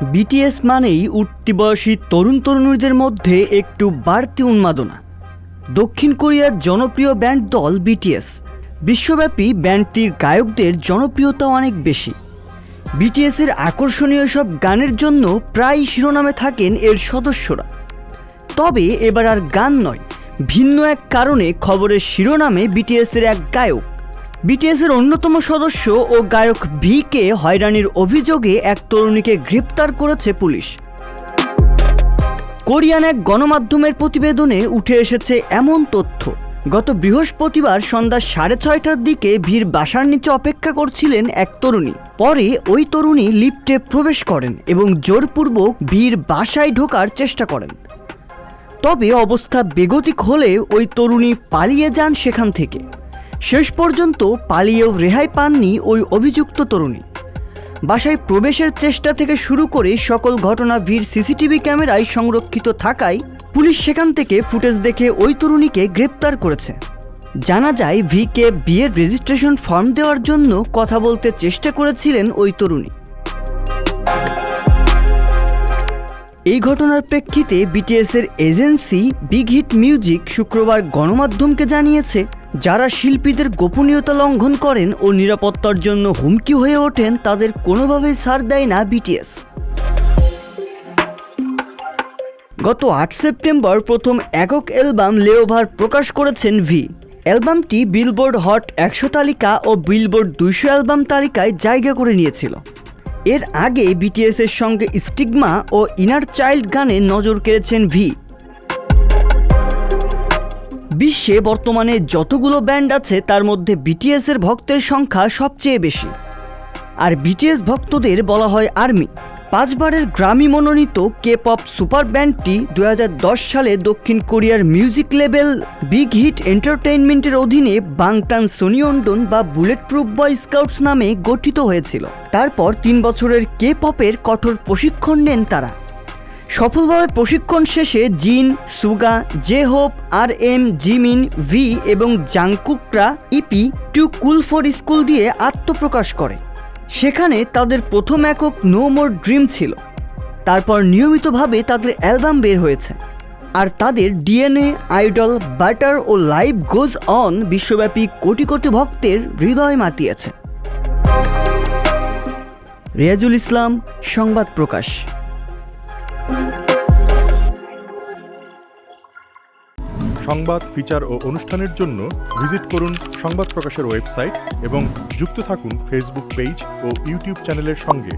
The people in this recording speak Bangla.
বিটিএস মানেই উঠতি বয়সী তরুণ তরুণীদের মধ্যে একটু বাড়তি উন্মাদনা। দক্ষিণ কোরিয়ার জনপ্রিয় ব্যান্ড দল বিটিএস। বিশ্বব্যাপী ব্যান্ডটির গায়কদের জনপ্রিয়তা অনেক বেশি। বিটিএসের আকর্ষণীয় সব গানের জন্য প্রায় শিরোনামে থাকেন এর সদস্যরা। তবে এবার আর গান নয়, ভিন্ন এক কারণে খবরের শিরোনামে বিটিএসের এক গায়ক। বিটিএসের অন্যতম সদস্য ও গায়ক ভিকে হয়রানির অভিযোগে এক তরুণীকে গ্রেপ্তার করেছে পুলিশ। কোরিয়ান এক গণমাধ্যমের প্রতিবেদনে উঠে এসেছে এমন তথ্য। গত বৃহস্পতিবার সন্ধ্যা 6:30টার দিকে ভির বাসার নিচে অপেক্ষা করছিলেন এক তরুণী। পরে ওই তরুণী লিফটে প্রবেশ করেন এবং জোরপূর্বক ভির বাসায় ঢোকার চেষ্টা করেন। তবে অবস্থা বেগতিক হলে ওই তরুণী পালিয়ে যান সেখান থেকে। শেষ পর্যন্ত পালিয়েও রেহাই পাননি ওই অভিযুক্ত তরুণী। বাসায় প্রবেশের চেষ্টা থেকে শুরু করে সকল ঘটনা ভির সিসিটিভি ক্যামেরায় সংরক্ষিত থাকায় পুলিশ সেখান থেকে ফুটেজ দেখে ওই তরুণীকে গ্রেপ্তার করেছে। জানা যায় ভিকে বিয়ের রেজিস্ট্রেশন ফর্ম দেওয়ার জন্য কথা বলতে চেষ্টা করেছিলেন ওই তরুণী। এই ঘটনার প্রেক্ষিতে বিটিএসের এজেন্সি বিগ হিট মিউজিক শুক্রবার গণমাধ্যমকে জানিয়েছে, যারা শিল্পীদের গোপনীয়তা লঙ্ঘন করেন ও নিরাপত্তার জন্য হুমকি হয়ে ওঠেন তাদের কোনোভাবেই ছাড় দেয় না বিটিএস। গত 8 সেপ্টেম্বর প্রথম একক অ্যালবাম লেওভার প্রকাশ করেছেন ভি। অ্যালবামটি বিলবোর্ড হট 100 তালিকা ও বিলবোর্ড 200 অ্যালবাম তালিকায় জায়গা করে নিয়েছিল। এর আগে বিটিএসের সঙ্গে স্টিগমা ও ইনার চাইল্ড গানে নজর কেড়েছেন ভি। বিশ্বে বর্তমানে যতগুলো ব্যান্ড আছে তার মধ্যে বিটিএসের ভক্তের সংখ্যা সবচেয়ে বেশি। আর বিটিএস ভক্তদের বলা হয় আর্মি। 5 বারের গ্রামি মনোনীত কে পপ সুপার ব্যান্ডটি 2010 সালে দক্ষিণ কোরিয়ার মিউজিক লেবেল বিগ হিট এন্টারটেইনমেন্টের অধীনে বাংটান সোনিয়ন্ডন বা বুলেট প্রুফ বয় স্কাউটস নামে গঠিত হয়েছিল। তারপর 3 বছরের কে পপের কঠোর প্রশিক্ষণ নেন তারা। সফলভাবে প্রশিক্ষণ শেষে Jin, Suga, J Hope, RM, Jimin, V এবং জাংকুকরা EP two cool for school দিয়ে আত্মপ্রকাশ করে। সেখানে তাদের প্রথম একক নো মোর ড্রিম ছিল। তারপর নিয়মিতভাবে তাদের অ্যালবাম বের হয়েছে। আর তাদের ডিএনএ, আইডল, বাটার ও লাইভ গোজ অন বিশ্বব্যাপী কোটি কোটি ভক্তের হৃদয় মাতিয়েছে। রিয়াজুল ইসলাম, সংবাদ প্রকাশ। সংবাদ, ফিচার ও অনুষ্ঠানের জন্য ভিজিট করুন সংবাদ প্রকাশের ওয়েবসাইট এবং যুক্ত থাকুন ফেসবুক পেজ ও ইউটিউব চ্যানেলের সঙ্গে।